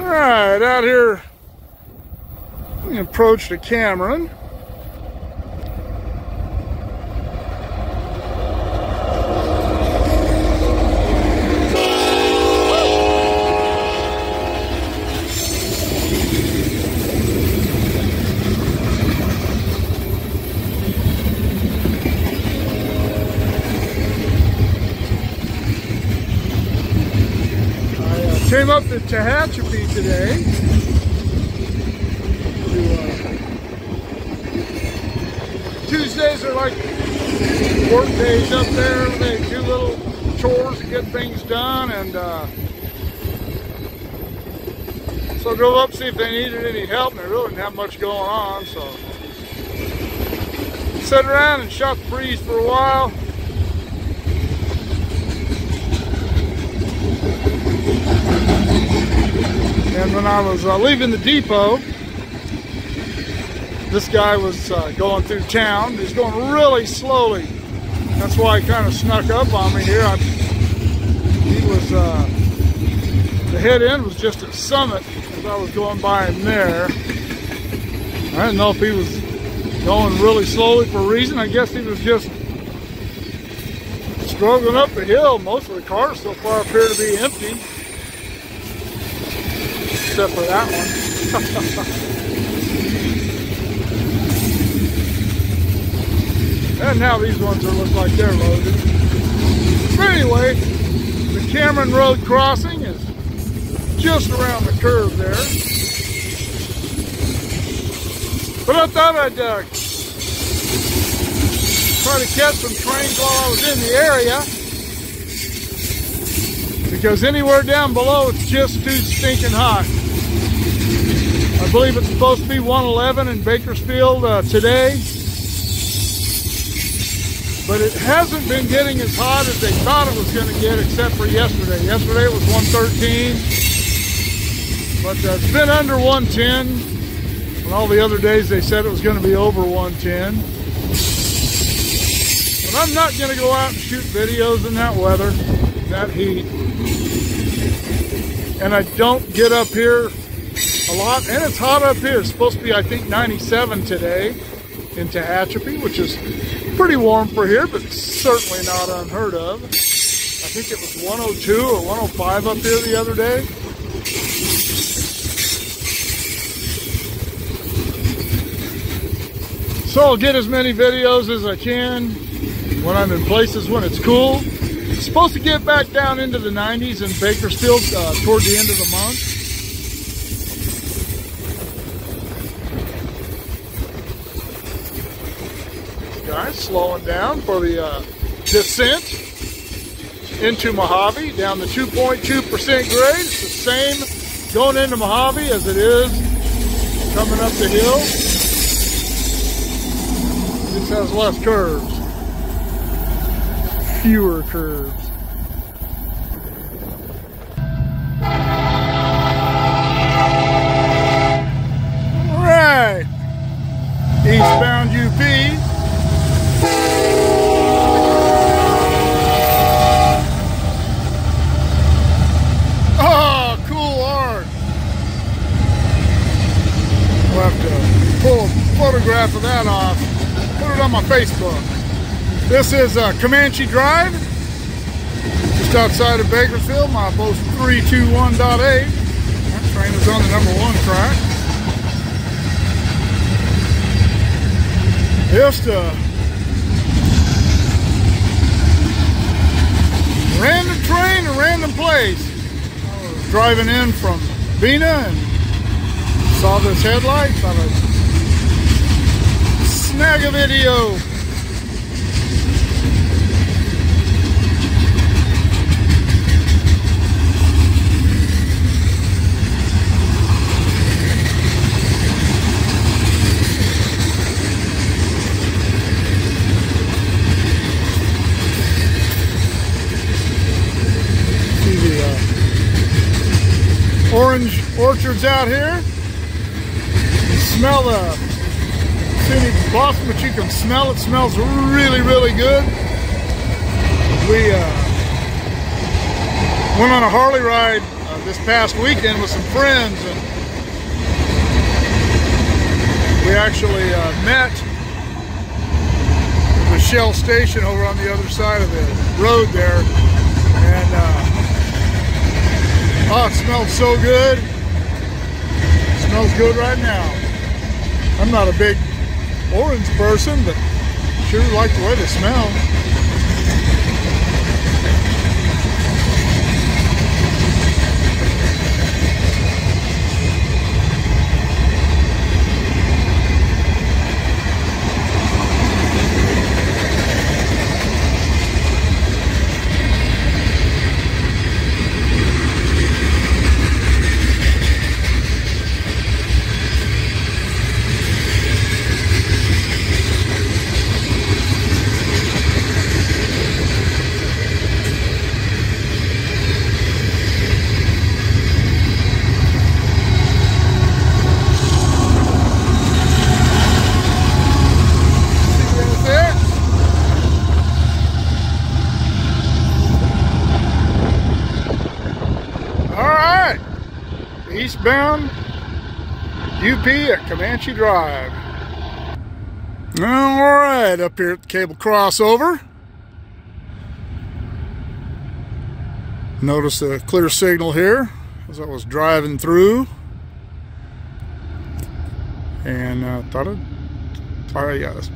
Alright, out here we approached the Cameron. Came up to Tehachapi today. Tuesdays are like work days up there. They do little chores to get things done, and so I drove up to see if they needed any help, and they really didn't have much going on, so sat around and shot the breeze for a while. And when I was leaving the depot, this guy was going through town. He's going really slowly. That's why he kind of snuck up on me here. The head end was just at Summit as I was going by him there. I didn't know if he was going really slowly for a reason. I guess he was just struggling up the hill. Most of the cars so far appear to be empty. Except for that one. And now these ones look like they're loaded. But anyway, the Cameron Road crossing is just around the curve there. But I thought I'd try to catch some trains while I was in the area. Because anywhere down below, it's just too stinking hot. I believe it's supposed to be 111 in Bakersfield today. But it hasn't been getting as hot as they thought it was going to get, except for yesterday. Yesterday it was 113. But it's been under 110. And all the other days they said it was going to be over 110. But I'm not going to go out and shoot videos in that weather, that heat. And I don't get up here a lot, and it's hot up here. It's supposed to be, I think, 97 today in Tehachapi, which is pretty warm for here, but certainly not unheard of. I think it was 102 or 105 up here the other day. So I'll get as many videos as I can when I'm in places when it's cool. It's supposed to get back down into the 90s in Bakersfield toward the end of the month. Guys, slowing down for the descent into Mojave down the 2.2% grade. It's the same going into Mojave as it is coming up the hill. This has less curves. Fewer curves. All right, eastbound UP. Oh, cool art. I'll have to pull a photograph of that off, put it on my Facebook. This is Comanche Drive, just outside of Bakersfield, my post 321.8. That train is on the #1 track. Just a random train, a random place. I was driving in from Bina and saw this headlight, thought I'd snag a video. Orange orchards out here. You smell the city blossom, but you can smell it. It smells really, really good. We went on a Harley ride this past weekend with some friends, and we actually met at the Shell station over on the other side of the road there, and oh, it smells so good. It smells good right now. I'm not a big orange person, but sure like the way they smell. Eastbound UP at Comanche Drive. All right, up here at the cable crossover. Notice the clear signal here as I was driving through, and I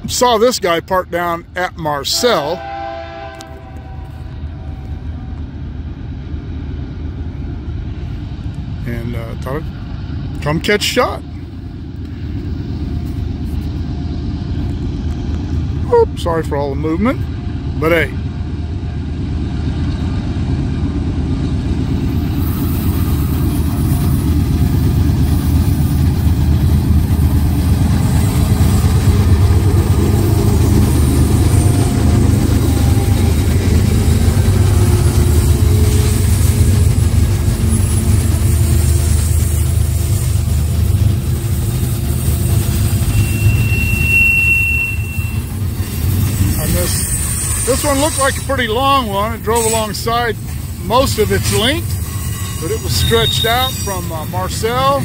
saw this guy parked down at Marcel. And thought I'd come catch a shot. Oops, sorry for all the movement, but hey. This one looked like a pretty long one. It drove alongside most of its length, but it was stretched out from Marcel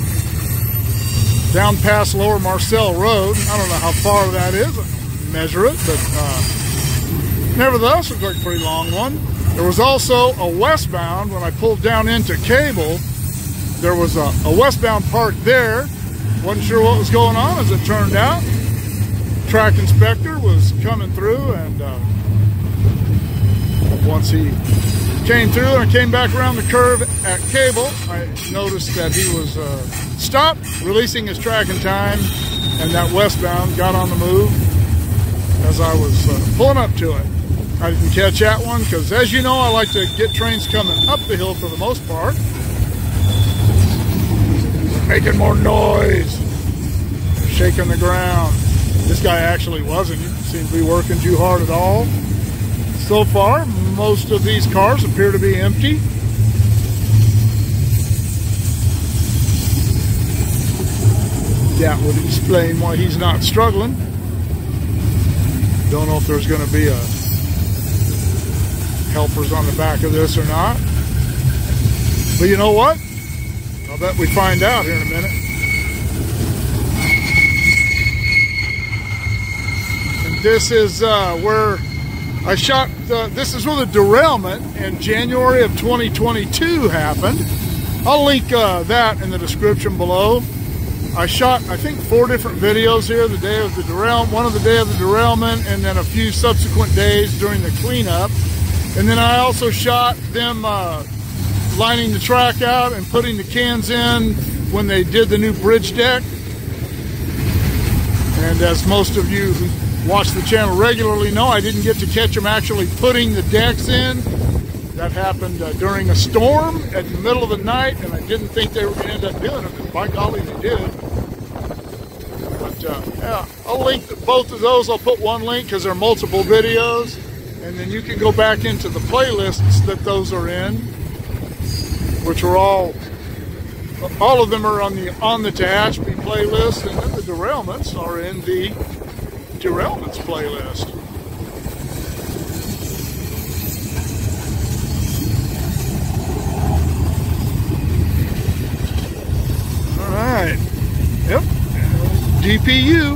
down past Lower Marcel Road. I don't know how far that is. I don't measure it, but nevertheless, it looked like a pretty long one. There was also a westbound. When I pulled down into Cable, there was a westbound parked there. Wasn't sure what was going on, as it turned out. Track inspector was coming through, and once he came through and I came back around the curve at Cable, I noticed that he was stopped, releasing his tracking time, and that westbound got on the move as I was pulling up to it. I didn't catch that one because, as you know, I like to get trains coming up the hill for the most part. Making more noise, shaking the ground. This guy actually wasn't. He didn't seem to be working too hard at all. So far, most of these cars appear to be empty. That would explain why he's not struggling. Don't know if there's going to be helpers on the back of this or not. But you know what? I'll bet we find out here in a minute. And this is where I shot, this is where the derailment in January of 2022 happened. I'll link that in the description below. I shot, I think, 4 different videos here, the day of the derailment, one of the day of the derailment, and then a few subsequent days during the cleanup. And then I also shot them lining the track out and putting the cans in when they did the new bridge deck. And as most of you who watch the channel regularly know, I didn't get to catch them actually putting the decks in. That happened during a storm at the middle of the night, and I didn't think they were going to end up doing it, but by golly, they did. But yeah, I'll link both of those. I'll put one link because there are multiple videos, and then you can go back into the playlists that those are in, which are all of them are on the Tehachapi playlist, and then the derailments are in the derailments playlist. GPU.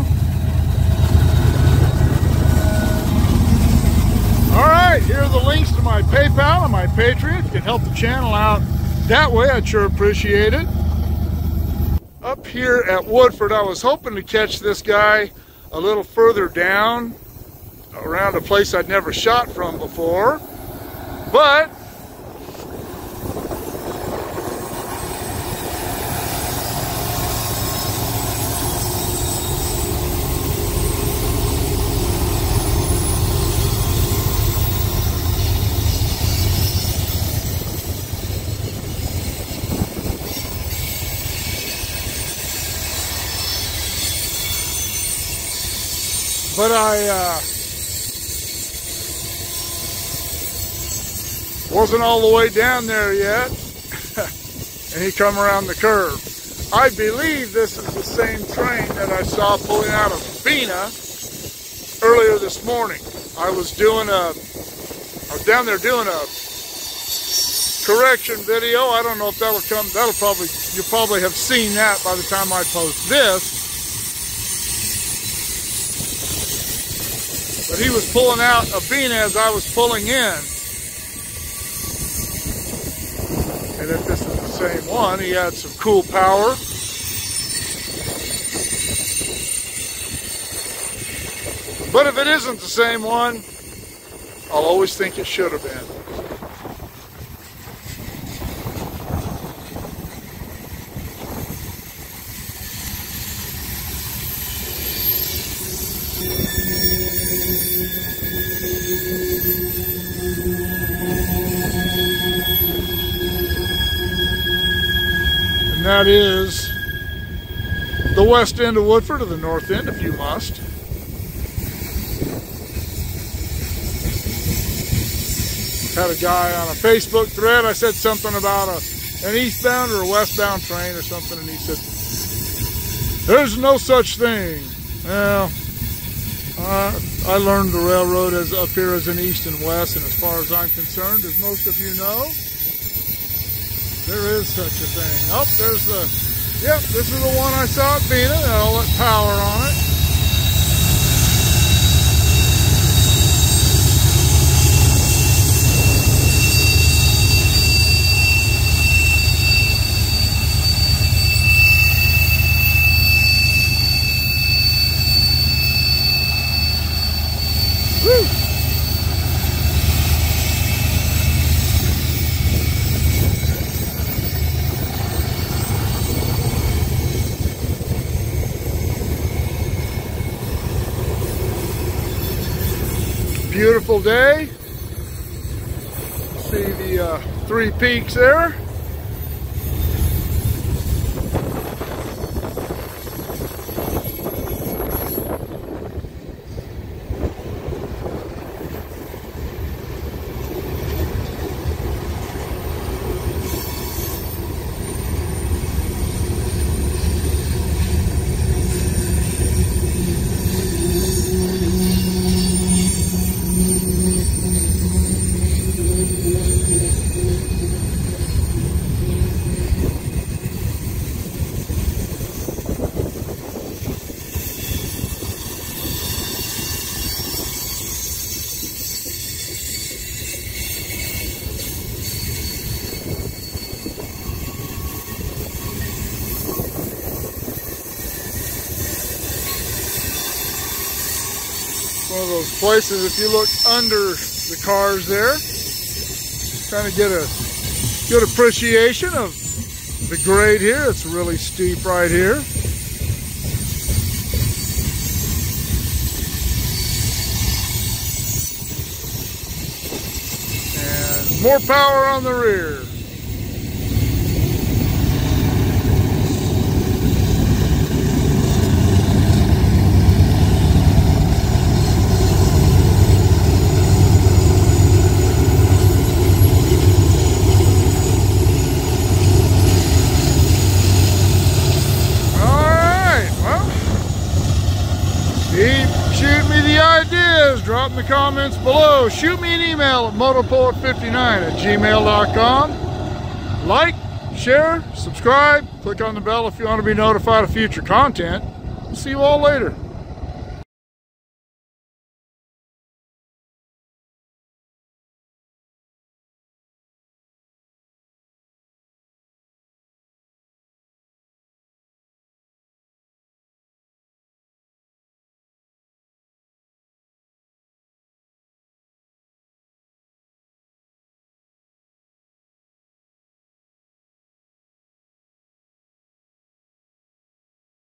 Alright, here are the links to my PayPal and my Patreon. If you can help the channel out that way, I'd sure appreciate it. Up here at Woodford, I was hoping to catch this guy a little further down, around a place I'd never shot from before, but I wasn't all the way down there yet, and he come around the curve. I believe this is the same train that I saw pulling out of Bina earlier this morning. I was down there doing a correction video. I don't know if that'll come. You'll probably have seen that by the time I post this. But he was pulling out a Bina as I was pulling in. And if this is the same one, he had some cool power. But if it isn't the same one, I'll always think it should have been. And that is the west end of Woodford, or the north end if you must. Had a guy on a Facebook thread, I said something about an eastbound or a westbound train or something, and he said, there's no such thing. Well, I learned the railroad up here as an east and west, and as far as I'm concerned, as most of you know, there is such a thing. Oh, there's yep, this is the one I saw at Bina, and I'll let power on it. Beautiful day. See the three peaks there. One of those places, if you look under the cars there, kind of get a good appreciation of the grade here. It's really steep right here. And more power on the rear. Shoot me the ideas, drop in the comments below. Shoot me an email at motopoet59@gmail.com. Like, share, subscribe, click on the bell if you want to be notified of future content. See you all later.